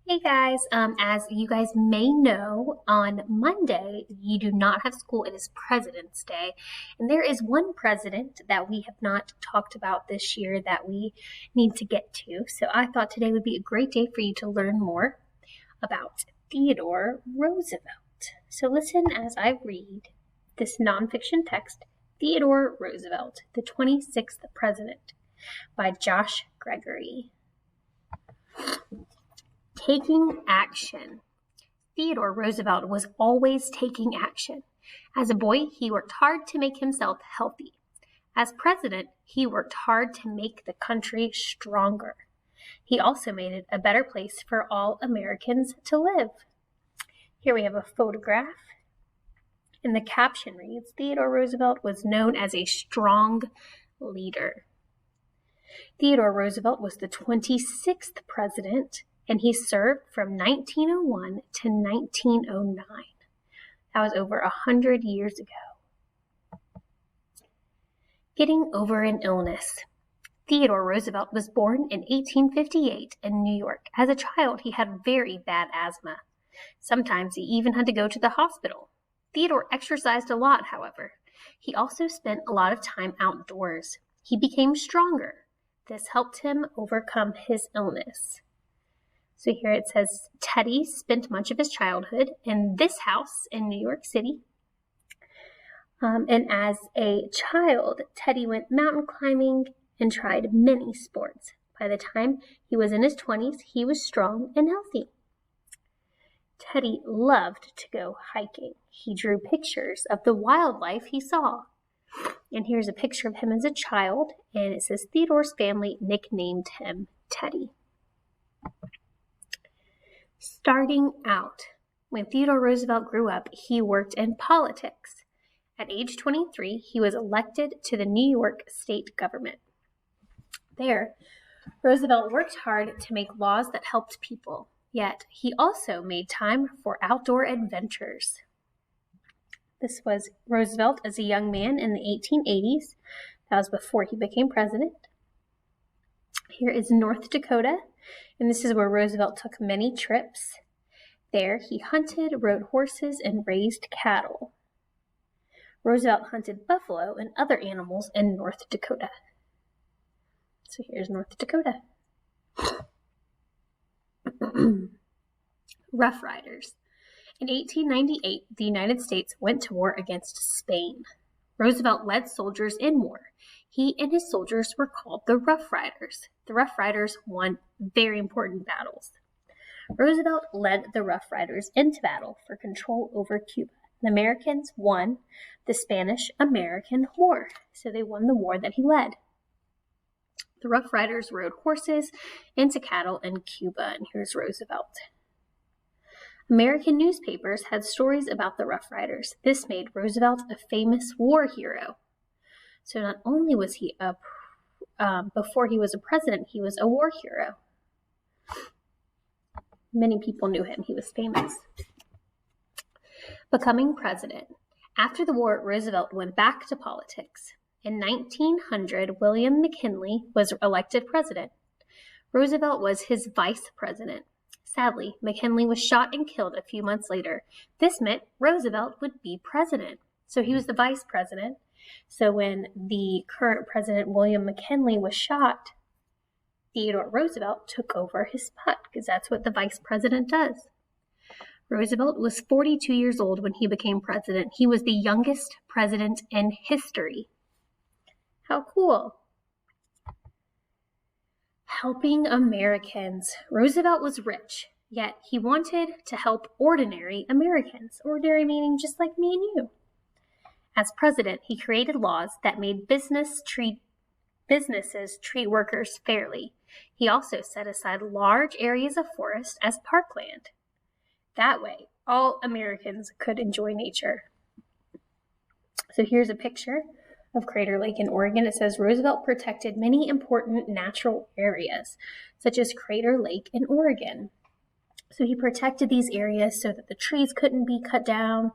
Hey guys, as you guys may know, on Monday you do not have school. It is President's Day, and there is one president that we have not talked about this year that we need to get to. So I thought today would be a great day for you to learn more about Theodore Roosevelt. So listen as I read this nonfiction text, Theodore Roosevelt, the 26th President, by Josh Gregory. Taking action. Theodore Roosevelt was always taking action. As a boy, he worked hard to make himself healthy. As president, he worked hard to make the country stronger. He also made it a better place for all Americans to live. Here we have a photograph, and the caption reads, Theodore Roosevelt was known as a strong leader. Theodore Roosevelt was the 26th president, and he served from 1901 to 1909. That was over 100 years ago. Getting over an illness. Theodore Roosevelt was born in 1858 in New York. As a child, he had very bad asthma. Sometimes he even had to go to the hospital. Theodore exercised a lot, however. He also spent a lot of time outdoors. He became stronger. This helped him overcome his illness. So here it says, Teddy spent much of his childhood in this house in New York City. And as a child, Teddy went mountain climbing and tried many sports. By the time he was in his 20s, he was strong and healthy. Teddy loved to go hiking. He drew pictures of the wildlife he saw. And here's a picture of him as a child, and it says Theodore's family nicknamed him Teddy. Starting out. When Theodore Roosevelt grew up, he worked in politics. At age 23, he was elected to the New York state government. There, Roosevelt worked hard to make laws that helped people, yet he also made time for outdoor adventures. This was Roosevelt as a young man in the 1880s. That was before he became president. Here is North Dakota, and this is where Roosevelt took many trips. There, he hunted, rode horses, and raised cattle. Roosevelt hunted buffalo and other animals in North Dakota. So here's North Dakota. Rough Riders. In 1898, the United States went to war against Spain. Roosevelt led soldiers in war. He and his soldiers were called the Rough Riders. The Rough Riders won very important battles. Roosevelt led the Rough Riders into battle for control over Cuba. The Americans won the Spanish-American War, so they won the war that he led. The Rough Riders rode horses into cattle in Cuba, and here's Roosevelt. American newspapers had stories about the Rough Riders. This made Roosevelt a famous war hero. So not only was he before he was a president, he was a war hero. Many people knew him. He was famous. Becoming president. After the war, Roosevelt went back to politics. In 1900, William McKinley was elected president. Roosevelt was his vice president. Sadly, McKinley was shot and killed a few months later. This meant Roosevelt would be president. So he was the vice president. So when the current president, William McKinley, was shot, Theodore Roosevelt took over his spot because that's what the vice president does. Roosevelt was 42 years old when he became president. He was the youngest president in history. How cool. Helping Americans. Roosevelt was rich, yet he wanted to help ordinary Americans. Ordinary meaning just like me and you. As president, he created laws that made businesses treat workers fairly. He also set aside large areas of forest as parkland. That way, all Americans could enjoy nature. So here's a picture of Crater Lake in Oregon. It says Roosevelt protected many important natural areas, such as Crater Lake in Oregon. So he protected these areas so that the trees couldn't be cut down,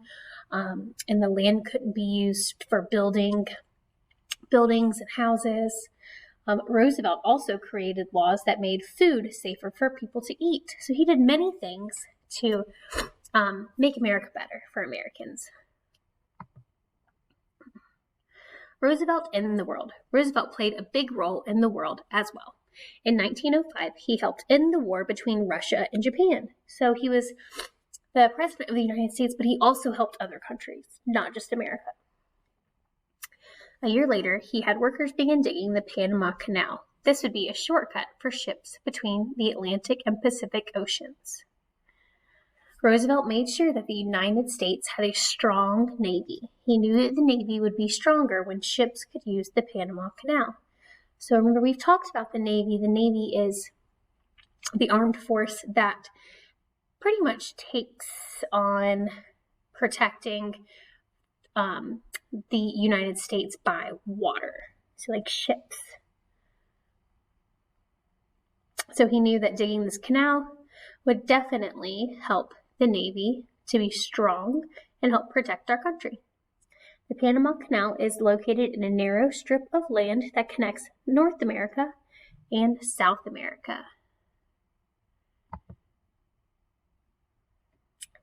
and the land couldn't be used for buildings and houses. Roosevelt also created laws that made food safer for people to eat. So he did many things to make America better for Americans. Roosevelt in the world. Roosevelt played a big role in the world as well. In 1905, he helped end the war between Russia and Japan. So he was the president of the United States, but he also helped other countries, not just America. A year later, he had workers begin digging the Panama Canal. This would be a shortcut for ships between the Atlantic and Pacific Oceans. Roosevelt made sure that the United States had a strong Navy. He knew that the Navy would be stronger when ships could use the Panama Canal. So remember, we've talked about the Navy. The Navy is the armed force that pretty much takes on protecting the United States by water. So like ships. So he knew that digging this canal would definitely help the Navy to be strong and help protect our country. The Panama Canal is located in a narrow strip of land that connects North America and South America.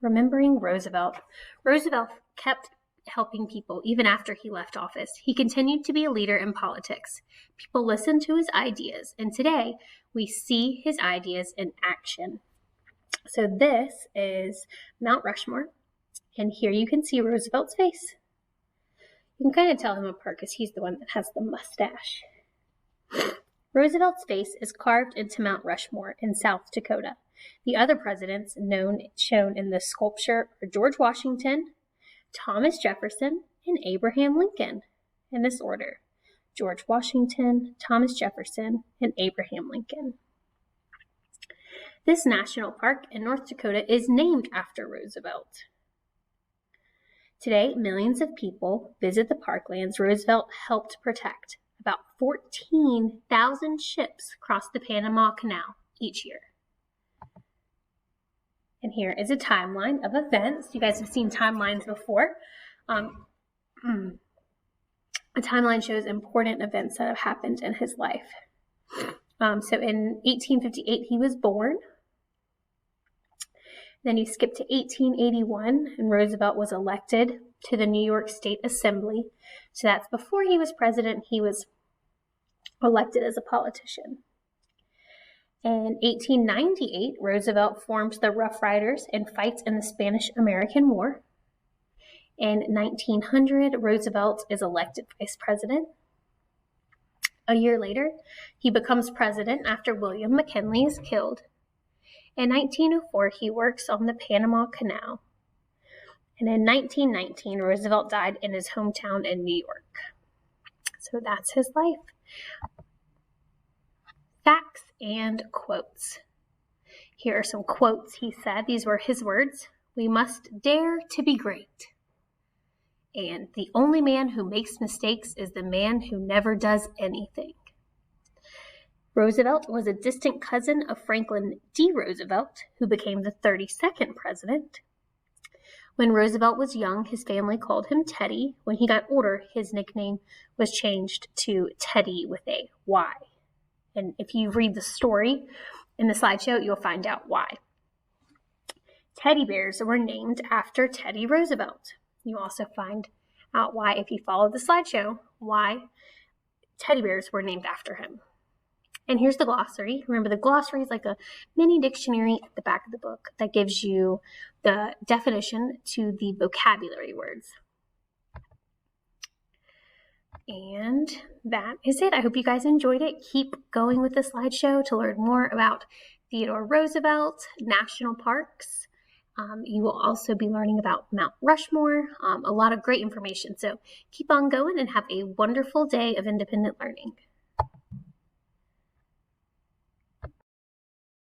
Remembering Roosevelt. Roosevelt kept helping people even after he left office. He continued to be a leader in politics. People listened to his ideas, and today we see his ideas in action. So this is Mount Rushmore, and here you can see Roosevelt's face. You can kind of tell him apart because he's the one that has the mustache. Roosevelt's face is carved into Mount Rushmore in South Dakota. The other presidents shown in the sculpture are George Washington, Thomas Jefferson, and Abraham Lincoln, in this order. George Washington, Thomas Jefferson, and Abraham Lincoln. This national park in North Dakota is named after Roosevelt. Today, millions of people visit the parklands Roosevelt helped protect. About 14,000 ships cross the Panama Canal each year. And here is a timeline of events. You guys have seen timelines before. A timeline shows important events that have happened in his life. So in 1858, he was born. Then you skip to 1881, and Roosevelt was elected to the New York State Assembly. So that's before he was president. He was elected as a politician. In 1898, Roosevelt formed the Rough Riders and fights in the Spanish-American War. In 1900, Roosevelt is elected vice president. A year later, he becomes president after William McKinley is killed. In 1904, he works on the Panama Canal. And in 1919, Roosevelt died in his hometown in New York. So that's his life. Facts and quotes. Here are some quotes he said. These were his words. We must dare to be great. And the only man who makes mistakes is the man who never does anything. Roosevelt was a distant cousin of Franklin D. Roosevelt, who became the 32nd president. When Roosevelt was young, his family called him Teddy. When he got older, his nickname was changed to Teddy with a Y. And if you read the story in the slideshow, you'll find out why. Teddy bears were named after Teddy Roosevelt. You also find out why, if you follow the slideshow, why teddy bears were named after him. And here's the glossary. Remember, the glossary is like a mini dictionary at the back of the book that gives you the definition to the vocabulary words. And that is it. I hope you guys enjoyed it. Keep going with the slideshow to learn more about Theodore Roosevelt, national parks. You will also be learning about Mount Rushmore, a lot of great information. So keep on going and have a wonderful day of independent learning.